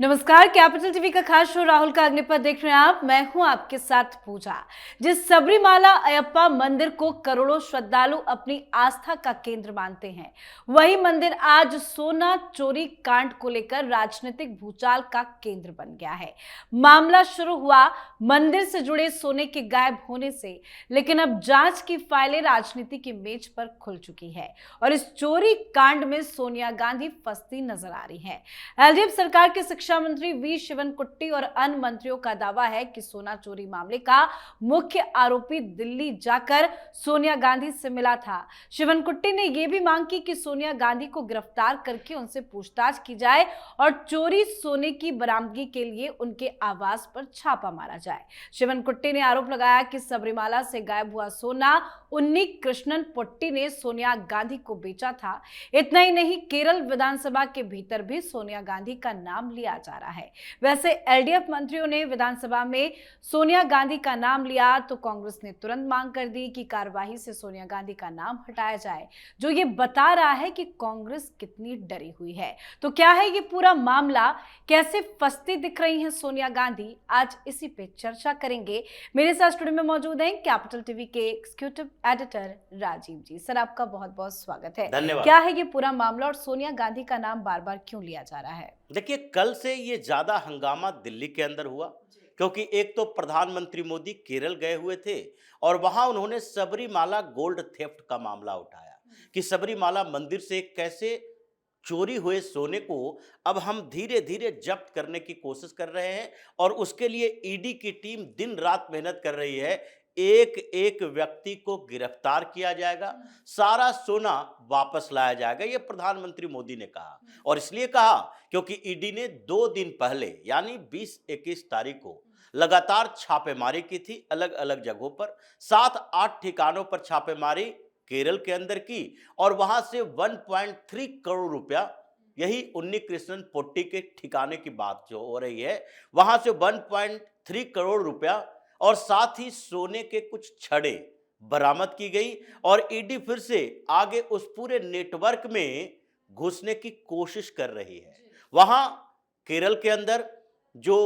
नमस्कार, capital TV का खास शो राहुल का अग्निपथ देख रहे हैं आप। मैं हूं आपके साथ पूजा। जिस सबरीमाला अयप्पा मंदिर को करोड़ों श्रद्धालु अपनी आस्था का केंद्र मानते हैं, वही मंदिर आज सोना चोरी कांड को लेकर राजनीतिक भूचाल का केंद्र बन गया है। मामला शुरू हुआ मंदिर से जुड़े सोने के गायब होने से, लेकिन अब जांच की फाइलें राजनीति की मेज पर खुल चुकी है और इस चोरी कांड में सोनिया गांधी फंसती नजर आ रही है। एलडीएफ सरकार के शिक्षा मंत्री वी शिवनकुट्टी और अन्य मंत्रियों का दावा है कि सोना चोरी मामले का मुख्य आरोपी दिल्ली जाकर सोनिया गांधी से मिला था। शिवनकुट्टी ने यह भी मांग की कि सोनिया गांधी को गिरफ्तार करके उनसे पूछताछ की जाए और चोरी सोने की बरामदगी के लिए उनके आवास पर छापा मारा जाए। शिवनकुट्टी ने आरोप लगाया कि सबरीमाला से गायब हुआ सोना उन्नी कृष्णन पोट्टी ने सोनिया गांधी को बेचा था। इतना ही नहीं, केरल विधानसभा के भीतर भी सोनिया गांधी का नाम लिया जा रहा है। वैसे एलडीएफ मंत्रियों ने विधानसभा में सोनिया गांधी का नाम लिया तो कांग्रेस ने तुरंत मांग कर दी कि कार्यवाही से सोनिया गांधी का नाम हटाया जाए, जो ये बता रहा है कि कांग्रेस कितनी डरी हुई है। तो क्या है ये पूरा मामला, कैसे फंसती दिख रही हैं सोनिया गांधी, आज इसी पे चर्चा करेंगे। मेरे साथ स्टूडियो में मौजूद हैं कैपिटल टीवी के एग्जीक्यूटिव एडिटर राजीव जी। सर, आपका बहुत बहुत स्वागत है। धन्यवाद। क्या है ये पूरा मामला और सोनिया गांधी का नाम बार बार क्यों लिया जा रहा है? देखिए, कल से ये ज्यादा हंगामा दिल्ली के अंदर हुआ क्योंकि एक तो प्रधानमंत्री मोदी केरल गए हुए थे और वहां उन्होंने सबरीमाला गोल्ड थेफ्ट का मामला उठाया कि सबरीमाला मंदिर से कैसे चोरी हुए सोने को अब हम धीरे धीरे जब्त करने की कोशिश कर रहे हैं और उसके लिए ईडी की टीम दिन रात मेहनत कर रही है। एक एक व्यक्ति को गिरफ्तार किया जाएगा, सारा सोना वापस लाया जाएगा, ये प्रधानमंत्री मोदी ने कहा। और इसलिए कहा क्योंकि ईडी ने 2 दिन पहले यानी 20-21 तारीख को लगातार छापेमारी की थी अलग अलग जगहों पर। 7-8 ठिकानों पर छापेमारी केरल के अंदर की और वहां से 1.3 करोड़ रुपया, यही उन्नी कृष्णन पोट्टी के ठिकाने की बात जो हो रही है, वहां से 1.3 करोड़ रुपया और साथ ही सोने के कुछ छड़े बरामद की गई और ईडी फिर से आगे उस पूरे नेटवर्क में घुसने की कोशिश कर रही है। वहां केरल के अंदर जो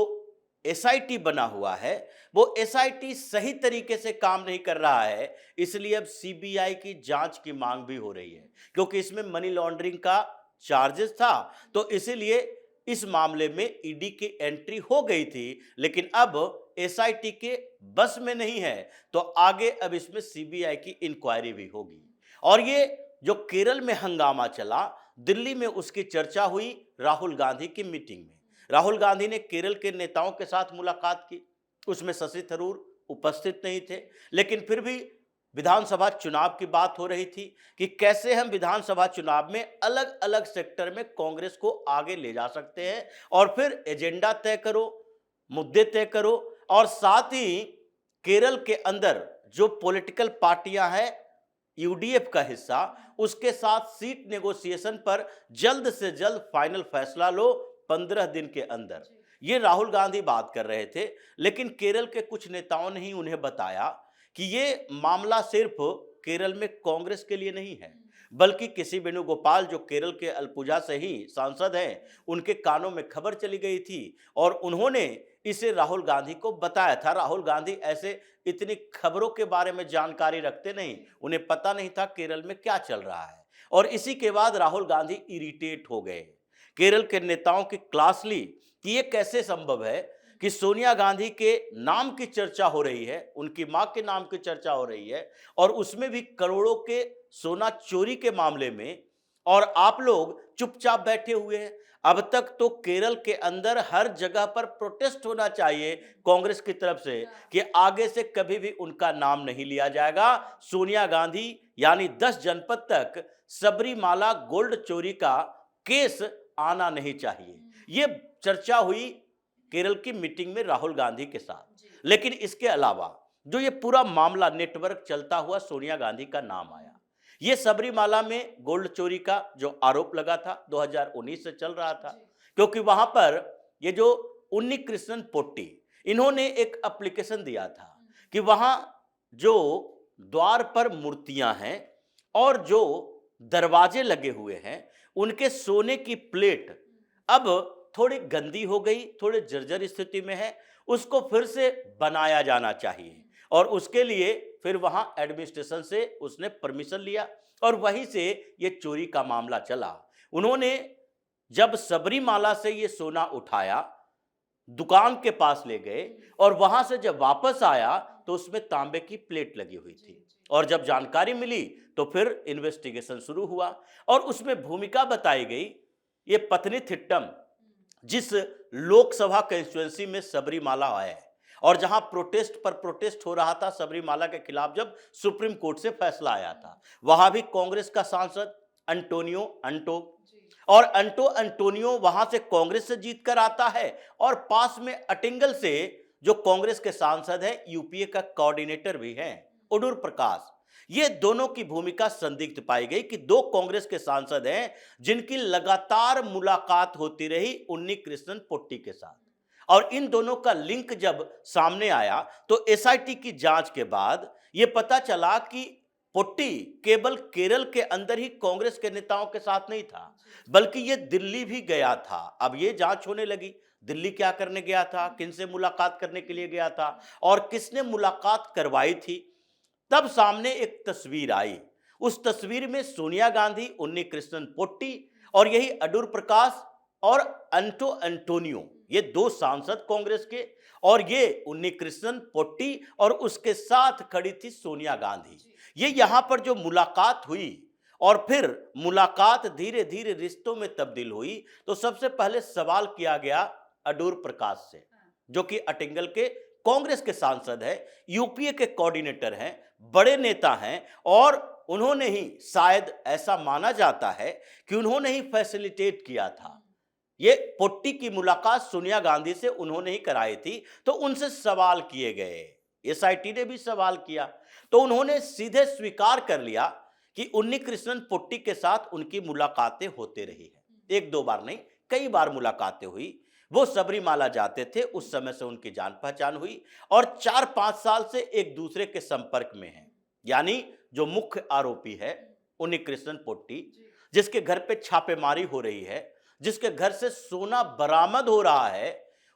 एसआईटी बना हुआ है, वो एसआईटी सही तरीके से काम नहीं कर रहा है, इसलिए अब सीबीआई की जांच की मांग भी हो रही है क्योंकि इसमें मनी लॉन्ड्रिंग का चार्जेस था। तो इसीलिए इस मामले में ईडी की एंट्री हो गई थी, लेकिन अब एसआईटी के बस में नहीं है, तो आगे अब इसमें सीबीआई की इंक्वायरी भी होगी। और ये जो केरल में हंगामा चला, दिल्ली में उसकी चर्चा हुई राहुल गांधी की मीटिंग में। राहुल गांधी ने केरल के नेताओं के साथ मुलाकात की, उसमें शशि थरूर उपस्थित नहीं थे, लेकिन फिर भी विधानसभा चुनाव की बात हो रही थी कि कैसे हम विधानसभा चुनाव में अलग अलग सेक्टर में कांग्रेस को आगे ले जा सकते हैं और फिर एजेंडा तय करो, मुद्दे तय करो और साथ ही केरल के अंदर जो पॉलिटिकल पार्टियां हैं यूडीएफ का हिस्सा, उसके साथ सीट नेगोशिएशन पर जल्द से जल्द फाइनल फैसला लो 15 दिन के अंदर। ये राहुल गांधी बात कर रहे थे, लेकिन केरल के कुछ नेताओं ने ही उन्हें बताया कि ये मामला सिर्फ केरल में कांग्रेस के लिए नहीं है, बल्कि किसी वेणुगोपाल जो केरल के अलपुझा से ही सांसद हैं, उनके कानों में खबर चली गई थी और उन्होंने इसे राहुल गांधी को बताया था। राहुल गांधी ऐसे इतनी खबरों के बारे में जानकारी रखते नहीं, उन्हें पता नहीं था केरल में क्या चल रहा है। और इसी के बाद राहुल गांधी इरिटेट हो गए, केरल के नेताओं की क्लास ली कि ये कैसे संभव है कि सोनिया गांधी के नाम की चर्चा हो रही है, उनकी मां के नाम की चर्चा हो रही है और उसमें भी करोड़ों के सोना चोरी के मामले में, और आप लोग चुपचाप बैठे हुए हैं। अब तक तो केरल के अंदर हर जगह पर प्रोटेस्ट होना चाहिए कांग्रेस की तरफ से कि आगे से कभी भी उनका नाम नहीं लिया जाएगा। सोनिया गांधी यानी 10 जनपद तक सबरीमाला गोल्ड चोरी का केस आना नहीं चाहिए। ये चर्चा हुई केरल की मीटिंग में राहुल गांधी के साथ। लेकिन इसके अलावा जो ये पूरा मामला नेटवर्क चलता हुआ सोनिया गांधी का नाम आया, ये सबरीमाला में गोल्ड चोरी का जो आरोप लगा था 2019 से चल रहा था, क्योंकि वहां पर ये जो उन्नी कृष्णन पोट्टी, इन्होंने एक एप्लीकेशन दिया था कि वहां जो द्वार पर मूर्तियां हैं और जो दरवाजे लगे हुए हैं, उनके सोने की प्लेट अब थोड़ी गंदी हो गई, थोड़ी जर्जर स्थिति में है, उसको फिर से बनाया जाना चाहिए। और उसके लिए फिर वहां एडमिनिस्ट्रेशन से उसने परमिशन लिया और वहीं से ये चोरी का मामला चला। उन्होंने जब सबरीमाला से ये सोना उठाया, दुकान के पास ले गए और वहां से जब वापस आया तो उसमें तांबे की प्लेट लगी हुई थी। और जब जानकारी मिली तो फिर इन्वेस्टिगेशन शुरू हुआ और उसमें भूमिका बताई गई ये पथनीथिट्टम, जिस लोकसभा कंस्टिट्यूएंसी में सबरीमाला है और जहां प्रोटेस्ट पर प्रोटेस्ट हो रहा था सबरीमाला के खिलाफ, जब सुप्रीम कोर्ट से फैसला आया था, वहां भी कांग्रेस का सांसद अंटोनियो अंटो, और अंटोनियो वहां से कांग्रेस से जीत कर आता है और पास में अटिंगल से जो कांग्रेस के सांसद हैं, यूपीए का कोऑर्डिनेटर भी हैं अडूर प्रकाश, ये दोनों की भूमिका संदिग्ध पाई गई कि दो कांग्रेस के सांसद हैं जिनकी लगातार मुलाकात होती रही उन्नी कृष्णन पोट्टी के साथ। और इन दोनों का लिंक जब सामने आया तो एसआईटी की जांच के बाद यह पता चला कि पोट्टी केवल केरल के अंदर ही कांग्रेस के नेताओं के साथ नहीं था, बल्कि ये दिल्ली भी गया था। अब ये जांच होने लगी, दिल्ली क्या करने गया था, किनसे मुलाकात करने के लिए गया था और किसने मुलाकात करवाई थी। तब सामने एक तस्वीर आई, उस तस्वीर में सोनिया गांधी, उन्नी कृष्णन पोट्टी और यही अडूर प्रकाश और अंटोनियो, ये दो सांसद कांग्रेस के, और ये उन्नी कृष्णन पोट्टी और उसके साथ खड़ी थी सोनिया गांधी। ये यहां पर जो मुलाकात हुई और फिर मुलाकात धीरे धीरे रिश्तों में तब्दील हुई, तो सबसे पहले सवाल किया गया अडूर प्रकाश से, जो कि अटिंगल के कांग्रेस के सांसद है, यूपीए के कोऑर्डिनेटर हैं, बड़े नेता हैं, और उन्होंने ही, शायद ऐसा माना जाता है कि उन्होंने ही फैसिलिटेट किया था। ये पोट्टी की मुलाकात सोनिया गांधी से उन्होंने ही कराई थी। तो उनसे सवाल किए गए, एसआईटी ने भी सवाल किया, तो उन्होंने सीधे स्वीकार कर लिया कि उन्नी कृष्णन पोट्टी के साथ उनकी मुलाकातें होते रही है। एक दो बार नहीं, कई बार मुलाकातें हुई। वो सबरीमाला जाते थे, उस समय से उनकी जान पहचान हुई और 4-5 साल से एक दूसरे के संपर्क में हैं। यानी जो मुख्य आरोपी है उन्नी कृष्णन पोट्टी, जिसके घर पे छापेमारी हो रही है, जिसके घर से सोना बरामद हो रहा है,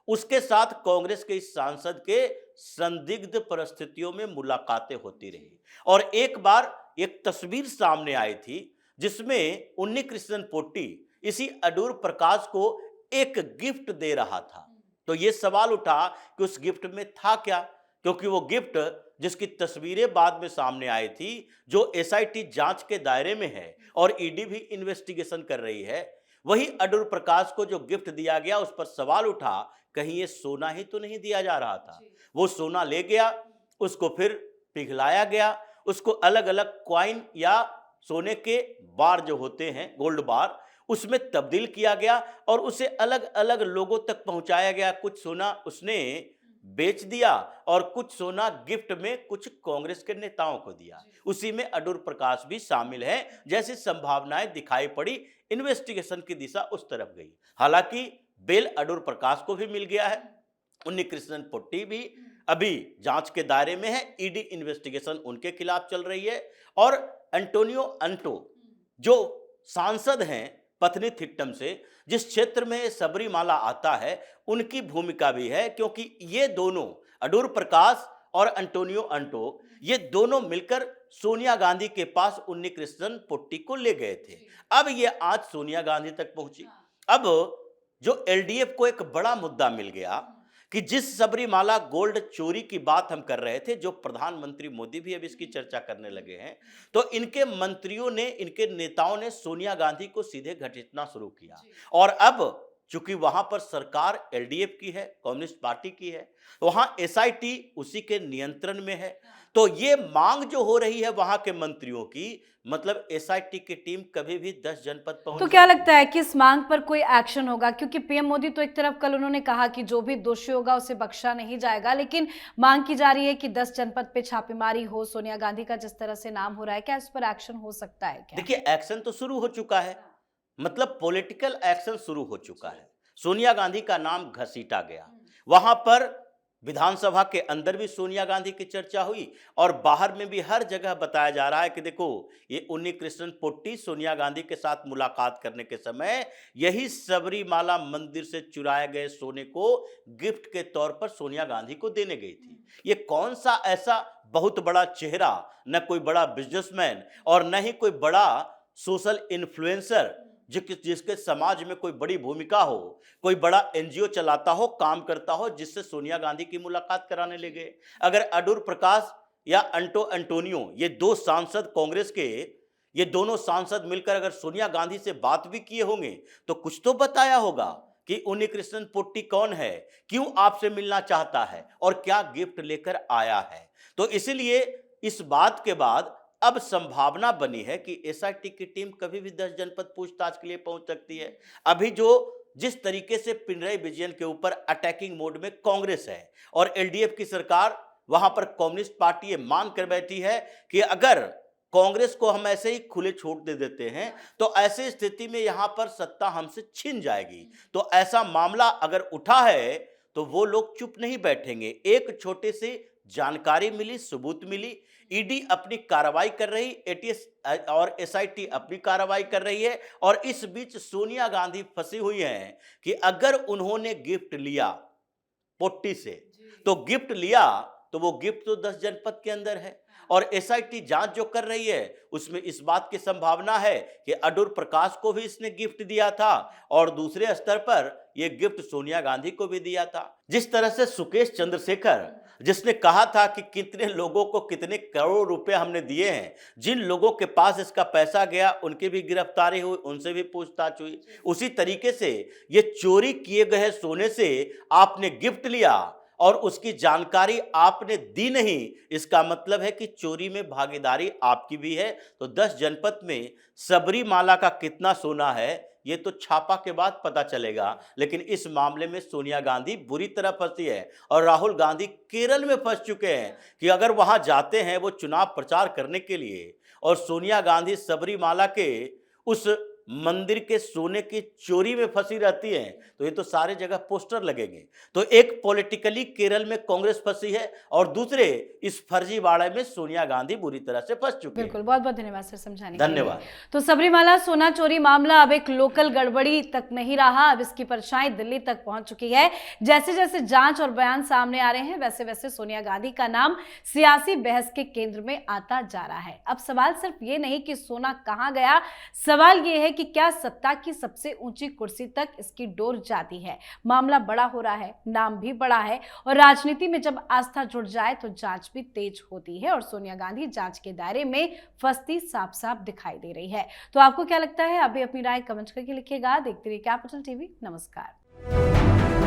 उसके साथ कांग्रेस के इस सांसद के संदिग्ध परिस्थितियों में मुलाकातें होती रही। और एक बार एक तस्वीर सामने आई थी जिसमें उन्नी कृष्णन पोट्टी इसी अडूर प्रकाश को एक गिफ्ट दे रहा था। तो यह सवाल उठा कि उस गिफ्ट में था क्या, क्योंकि वो गिफ्ट जिसकी तस्वीरें बाद में सामने आई थी, जो एसआईटी जांच के दायरे में है और ईडी भी इन्वेस्टिगेशन कर रही है, वही अडूर प्रकाश को जो गिफ्ट दिया गया, उस पर सवाल उठा कहीं ये सोना ही तो नहीं दिया जा रहा था। वो सोना ले गया, उसको फिर पिघलाया गया, उसको अलग अलग क्वाइन या सोने के बार जो होते हैं, गोल्ड बार, उसमें तब्दील किया गया और उसे अलग अलग लोगों तक पहुंचाया गया। कुछ सोना उसने बेच दिया और कुछ सोना गिफ्ट में कुछ कांग्रेस के नेताओं को दिया। उसी में अडूर प्रकाश भी शामिल है। जैसी संभावनाएं दिखाई पड़ी, इन्वेस्टिगेशन की दिशा उस तरफ गई। हालांकि बेल अडूर प्रकाश को भी मिल गया है, उन्नी कृष्णन पोट्टी भी अभी जांच के दायरे में है, ईडी इन्वेस्टिगेशन उनके खिलाफ चल रही है। और अंटोनियो अंटो जो सांसद हैं पथनीथिट्टम से, जिस क्षेत्र में सबरीमाला आता है, उनकी भूमिका भी है, क्योंकि ये दोनों अडूर प्रकाश और अंटोनियो अंटो, ये दोनों मिलकर सोनिया गांधी के पास उन्नी कृष्णन पोट्टी को ले गए थे। अब ये आज सोनिया गांधी तक पहुंची। अब जो एलडीएफ को एक बड़ा मुद्दा मिल गया कि जिस सबरीमाला गोल्ड चोरी की बात हम कर रहे थे, जो प्रधानमंत्री मोदी भी अब इसकी चर्चा करने लगे हैं, तो इनके मंत्रियों ने, इनके नेताओं ने सोनिया गांधी को सीधे घसीटना शुरू किया। और अब चूंकि वहां पर सरकार एलडीएफ की है, कम्युनिस्ट पार्टी की है, वहां एसआईटी उसी के नियंत्रण में है। तो ये मांग जो हो रही है वहां के मंत्रियों की, मतलब एसआईटी की टीम कभी भी 10 जनपद पहुंच। तो क्या लगता है कि इस मांग पर कोई एक्शन होगा? क्योंकि पीएम मोदी तो एक तरफ कल उन्होंने कहा कि जो भी दोषी होगा उसे बख्शा नहीं जाएगा, लेकिन मांग की जा रही है कि 10 जनपद पे छापेमारी हो, सोनिया गांधी का जिस तरह से नाम हो रहा है, क्या इस पर एक्शन हो सकता है क्या? देखिए, एक्शन तो शुरू हो चुका है, मतलब पॉलिटिकल एक्शन शुरू हो चुका है। सोनिया गांधी का नाम घसीटा गया, वहां पर विधानसभा के अंदर भी सोनिया गांधी की चर्चा हुई और बाहर में भी हर जगह बताया जा रहा है कि देखो, ये उन्नीकृष्णन पोट्टी सोनिया गांधी के साथ मुलाकात करने के समय यही सबरीमाला मंदिर से चुराए गए सोने को गिफ्ट के तौर पर सोनिया गांधी को देने गई थी। ये कौन सा ऐसा बहुत बड़ा चेहरा, न कोई बड़ा बिजनेसमैन और न ही कोई बड़ा सोशल इन्फ्लुएंसर जिसके समाज में कोई बड़ी भूमिका हो, कोई बड़ा एनजीओ चलाता हो, काम करता हो, जिससे सोनिया गांधी की मुलाकात कराने ले गए। अगर अडूर प्रकाश या एंटोनियो, ये दो सांसद कांग्रेस के, ये दोनों सांसद मिलकर अगर सोनिया गांधी से बात भी किए होंगे तो कुछ तो बताया होगा कि उन्नीकृष्णन पोट्टी कौन है, क्यों आपसे मिलना चाहता है और क्या गिफ्ट लेकर आया है। तो इसलिए इस बात के बाद अब संभावना बनी है कि एसआईटी की टीम कभी भी 10 जनपद पूछताछ के लिए पहुंच सकती है। अभी जिस तरीके से पिनराई विजयन के ऊपर अटैकिंग मोड में कांग्रेस है और एलडीएफ की सरकार, वहां पर कम्युनिस्ट पार्टी ये मान कर बैठी है कि अगर कांग्रेस को हम ऐसे ही खुले छूट दे देते हैं तो ऐसी स्थिति में यहां पर सत्ता हमसे छिन जाएगी। तो ऐसा मामला अगर उठा है तो वो लोग चुप नहीं बैठेंगे। एक छोटे से जानकारी मिली, सबूत मिली, ईडी अपनी कार्रवाई कर रही, एटीएस और एसआईटी अपनी कार्रवाई कर रही है और इस बीच सोनिया गांधी फंसी हुई हैं कि अगर उन्होंने गिफ्ट लिया पोट्टी से, तो गिफ्ट लिया तो वो गिफ्ट तो 10 जनपद के अंदर है और एसआईटी जांच जो कर रही है उसमें इस बात की संभावना है कि अडूर प्रकाश को भी इसने गिफ्ट दिया था और दूसरे स्तर पर यह गिफ्ट सोनिया गांधी को भी दिया था। जिस तरह से सुकेश चंद्रशेखर, जिसने कहा था कि कितने लोगों को कितने करोड़ रुपए हमने दिए हैं, जिन लोगों के पास इसका पैसा गया उनकी भी गिरफ्तारी हुई, उनसे भी पूछताछ हुई। उसी तरीके से ये चोरी किए गए सोने से आपने गिफ्ट लिया और उसकी जानकारी आपने दी नहीं, इसका मतलब है कि चोरी में भागीदारी आपकी भी है। तो 10 जनपद में सबरीमाला का कितना सोना है ये तो छापा के बाद पता चलेगा, लेकिन इस मामले में सोनिया गांधी बुरी तरह फंसी है और राहुल गांधी केरल में फंस चुके हैं कि अगर वहां जाते हैं वो चुनाव प्रचार करने के लिए और सोनिया गांधी सबरीमाला के उस मंदिर के सोने की चोरी में फंसी रहती है तो ये तो सारे जगह पोस्टर लगेंगे। तो एक पॉलिटिकली केरल में कांग्रेस फंसी है और दूसरे इस फर्जीवाड़े में सोनिया गांधी बुरी तरह से फंस चुके हैं। बिल्कुल, बहुत बहुत धन्यवाद सर समझाने के लिए। धन्यवाद। तो सबरीमाला सोना चोरी मामला अब एक लोकल गड़बड़ी तक नहीं रहा, अब इसकी परछाई दिल्ली तक पहुंच चुकी है। जैसे जैसे जांच और बयान सामने आ रहे हैं वैसे वैसे सोनिया गांधी का नाम सियासी बहस के केंद्र में आता जा रहा है। अब सवाल सिर्फ ये नहीं कि सोना कहां गया, सवाल ये है कि क्या सत्ता की सबसे ऊंची कुर्सी तक इसकी डोर जाती है। मामला बड़ा हो रहा है, नाम भी बड़ा है और राजनीति में जब आस्था जुड़ जाए तो जांच भी तेज होती है और सोनिया गांधी जांच के दायरे में फंसती साफ साफ दिखाई दे रही है। तो आपको क्या लगता है? अभी अपनी राय कमेंट करके लिखिएगा। देखते रहिए कैपिटल टीवी। नमस्कार।